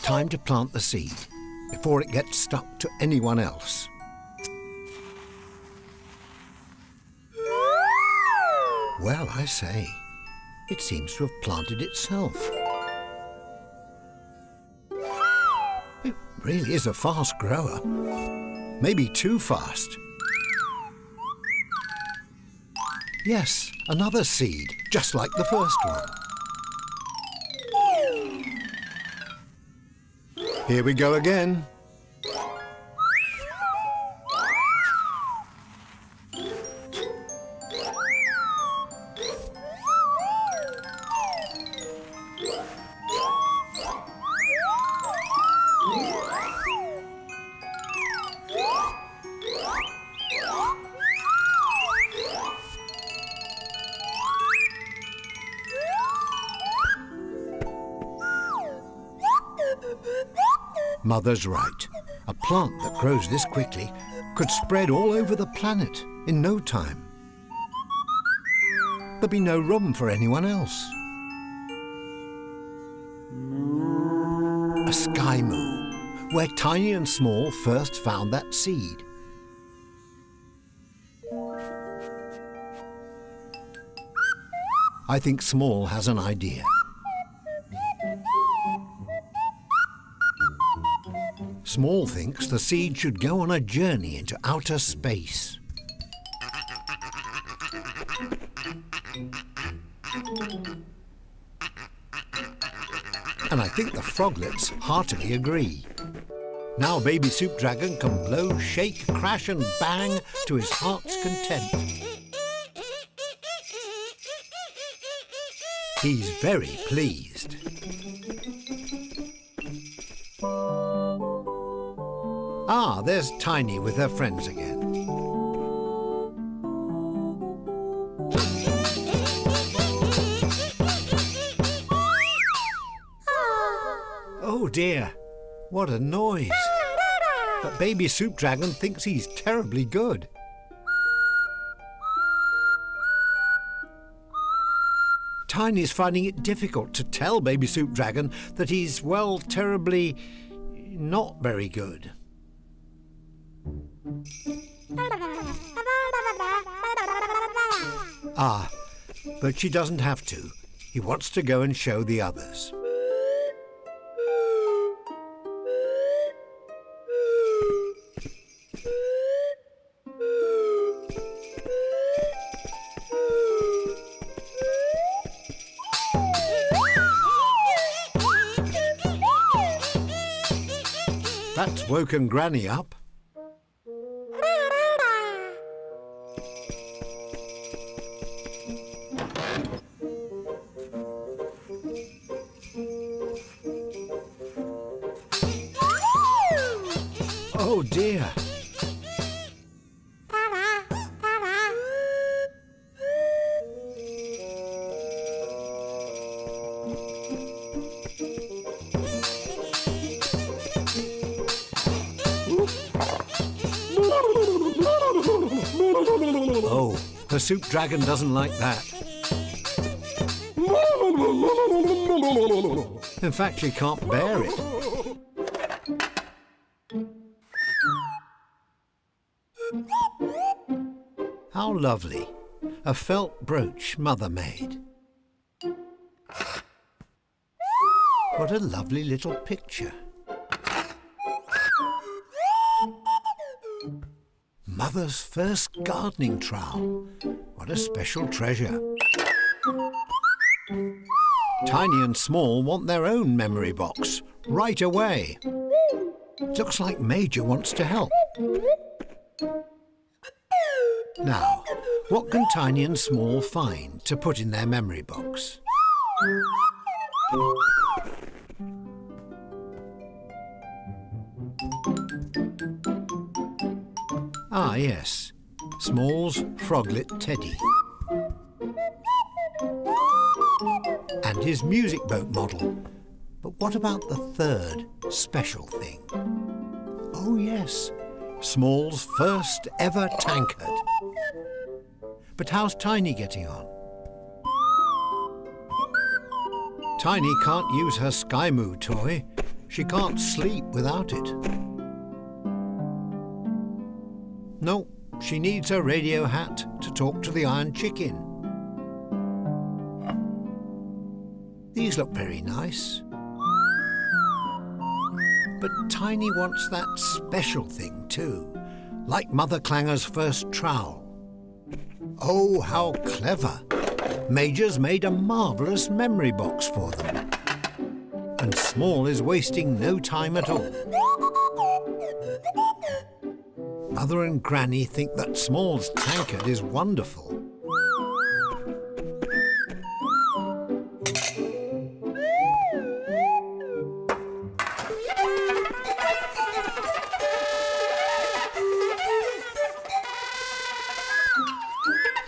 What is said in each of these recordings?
time to plant the seed before it gets stuck to anyone else. Well, I say, it seems to have planted itself. It really is a fast grower. Maybe too fast. Yes, another seed, just like the first one. Here we go again. Mother's right. A plant that grows this quickly could spread all over the planet in no time. There'd be no room for anyone else. A Sky Moo, where Tiny and Small first found that seed. I think Small has an idea. Small thinks the seed should go on a journey into outer space. And I think the froglets heartily agree. Now Baby Soup Dragon can blow, shake, crash and bang to his heart's content. He's very pleased. Ah, there's Tiny with her friends again. Oh dear, what a noise. But Baby Soup Dragon thinks he's terribly good. Tiny's finding it difficult to tell Baby Soup Dragon that he's, well, terribly not very good. Ah, but she doesn't have to. He wants to go and show the others. That's woken Granny up. Oh dear. Oh, the Soup Dragon doesn't like that. In fact, she can't bear it. How lovely. A felt brooch Mother made. What a lovely little picture. Mother's first gardening trowel. What a special treasure. Tiny and Small want their own memory box right away. Looks like Major wants to help. Now, what can Tiny and Small find to put in their memory box? Ah, yes, Small's froglet Teddy. And his music boat model. But what about the third special thing? Oh, yes, Small's first ever tankard. But how's Tiny getting on? Tiny can't use her Sky Moo toy. She can't sleep without it. No, she needs her radio hat to talk to the Iron Chicken. These look very nice. But Tiny wants that special thing too, like Mother Clanger's first trowel. Oh, how clever! Major's made a marvellous memory box for them. And Small is wasting no time at all. Mother and Granny think that Small's tankard is wonderful.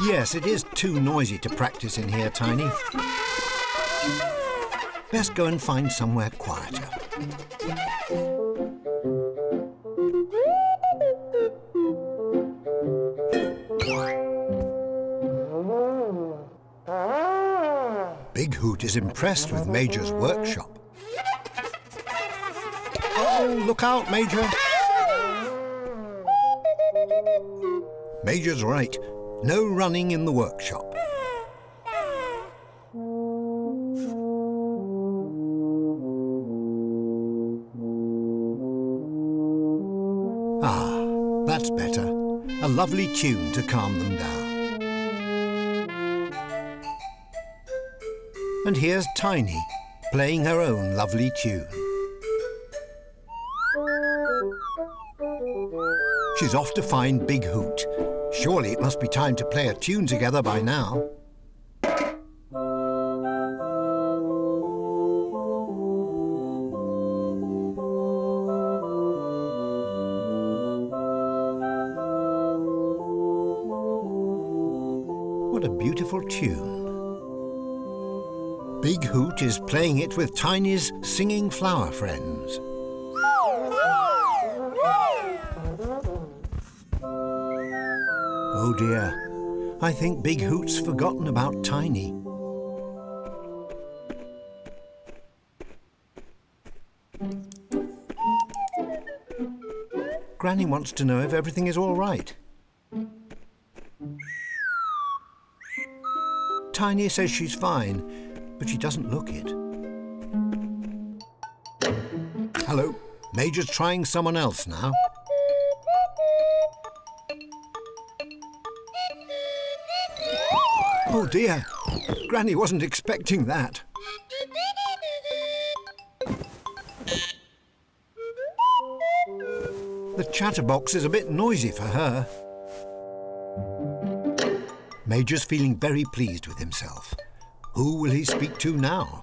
Yes, it is too noisy to practice in here, Tiny. Best go and find somewhere quieter. Big Hoot is impressed with Major's workshop. Oh, look out, Major! Major's right. No running in the workshop. Ah, that's better. A lovely tune to calm them down. And here's Tiny, playing her own lovely tune. She's off to find Big Hoot. Surely it must be time to play a tune together by now. What a beautiful tune. Big Hoot is playing it with Tiny's singing flower friends. Oh dear, I think Big Hoot's forgotten about Tiny. Granny wants to know if everything is all right. Tiny says she's fine, but she doesn't look it. Hello, Major's trying someone else now. Oh dear, Granny wasn't expecting that. The chatterbox is a bit noisy for her. Major's feeling very pleased with himself. Who will he speak to now?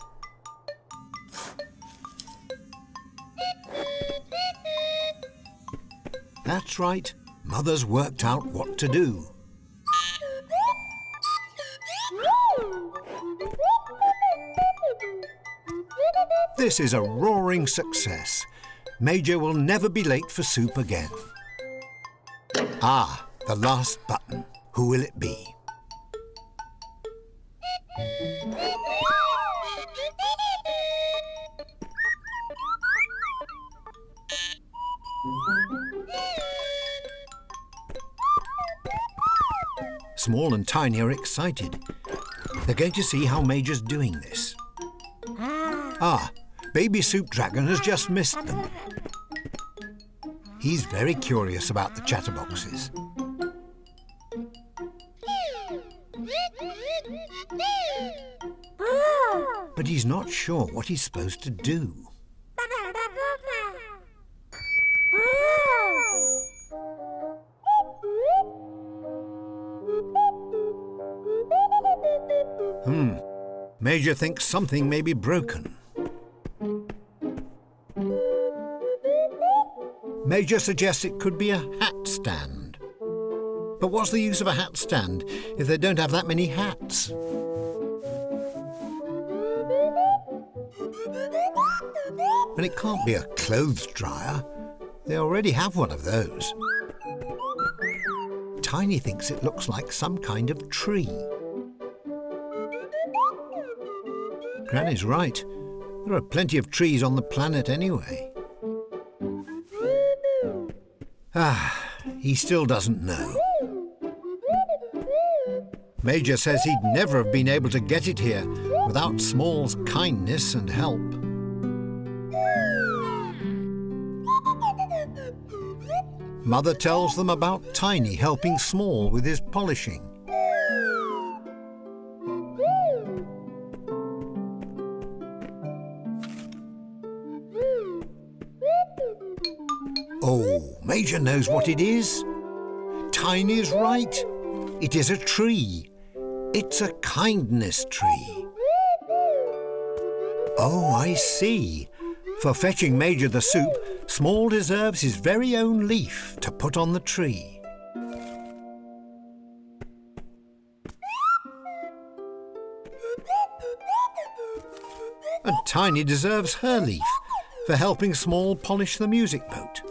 That's right, Mother's worked out what to do. This is a roaring success. Major will never be late for soup again. Ah, the last button. Who will it be? Small and Tiny are excited. They're going to see how Major's doing this. Ah, Baby Soup Dragon has just missed them. He's very curious about the chatterboxes. But he's not sure what he's supposed to do. Major thinks something may be broken. Major suggests it could be a hat stand. But what's the use of a hat stand if they don't have that many hats? And it can't be a clothes dryer. They already have one of those. Tiny thinks it looks like some kind of tree. Granny's right. There are plenty of trees on the planet anyway. He still doesn't know. Major says he'd never have been able to get it here without Small's kindness and help. Mother tells them about Tiny helping Small with his polishing. Oh, Major knows what it is. Tiny's right. It is a tree. It's a kindness tree. Oh, I see. For fetching Major the soup, Small deserves his very own leaf to put on the tree. And Tiny deserves her leaf for helping Small polish the music boat.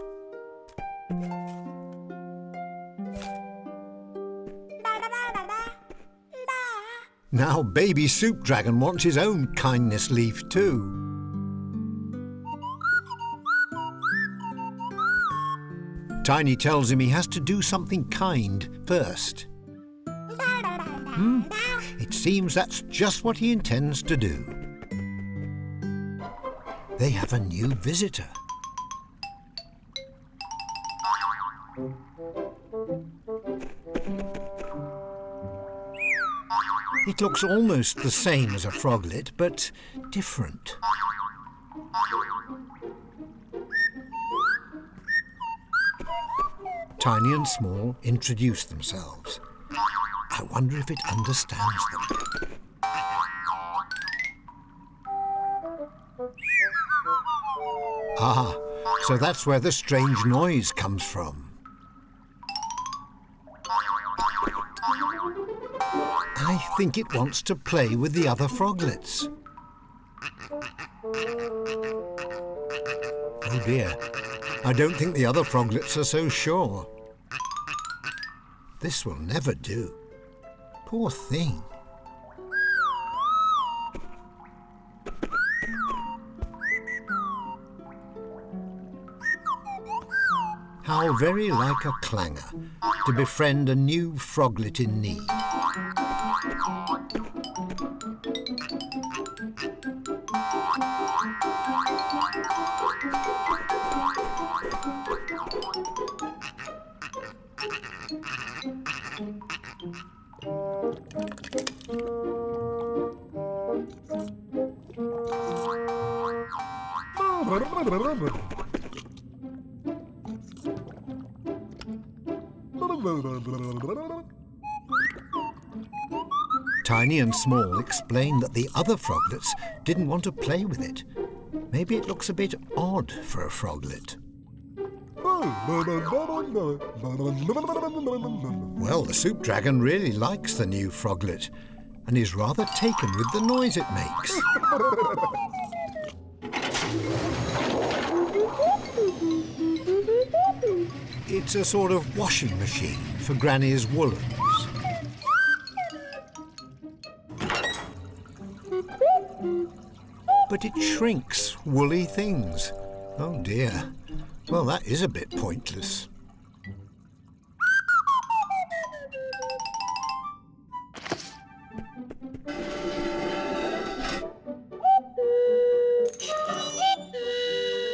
Now baby Soup Dragon wants his own kindness leaf too. Tiny tells him he has to do something kind first. It seems that's just what he intends to do. They have a new visitor. It looks almost the same as a froglet, but different. Tiny and Small introduce themselves. I wonder if it understands them. Ah, so that's where the strange noise comes from. I think it wants to play with the other froglets. Oh dear, I don't think the other froglets are so sure. This will never do. Poor thing. How very like a clanger to befriend a new froglet in need. Tiny and Small explain that the other froglets didn't want to play with it. Maybe it looks a bit odd for a froglet. Well, the Soup Dragon really likes the new froglet and is rather taken with the noise it makes. It's a sort of washing machine for Granny's woolens. But it shrinks woolly things. Oh dear. Well, that is a bit pointless.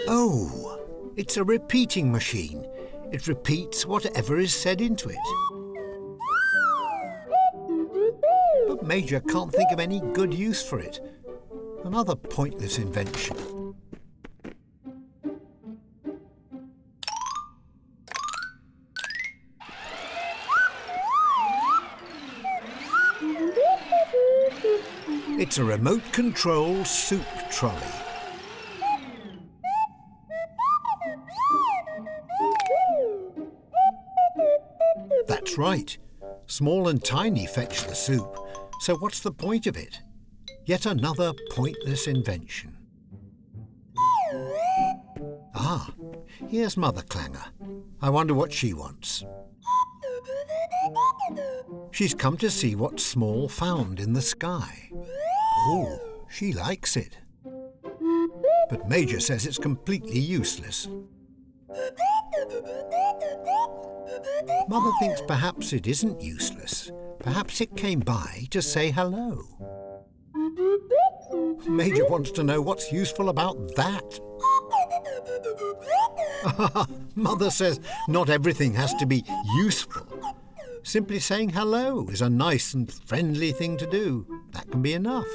Oh, it's a repeating machine. It repeats whatever is said into it. But Major can't think of any good use for it. Another pointless invention. It's a remote-control soup trolley. That's right. Small and Tiny fetch the soup. So what's the point of it? Yet another pointless invention. Ah, here's Mother Clanger. I wonder what she wants. She's come to see what Small found in the sky. Oh, she likes it. but Major says it's completely useless. Mother thinks perhaps it isn't useless. Perhaps it came by to say hello. Major wants to know what's useful about that. Mother says not everything has to be useful. Simply saying hello is a nice and friendly thing to do. That can be enough.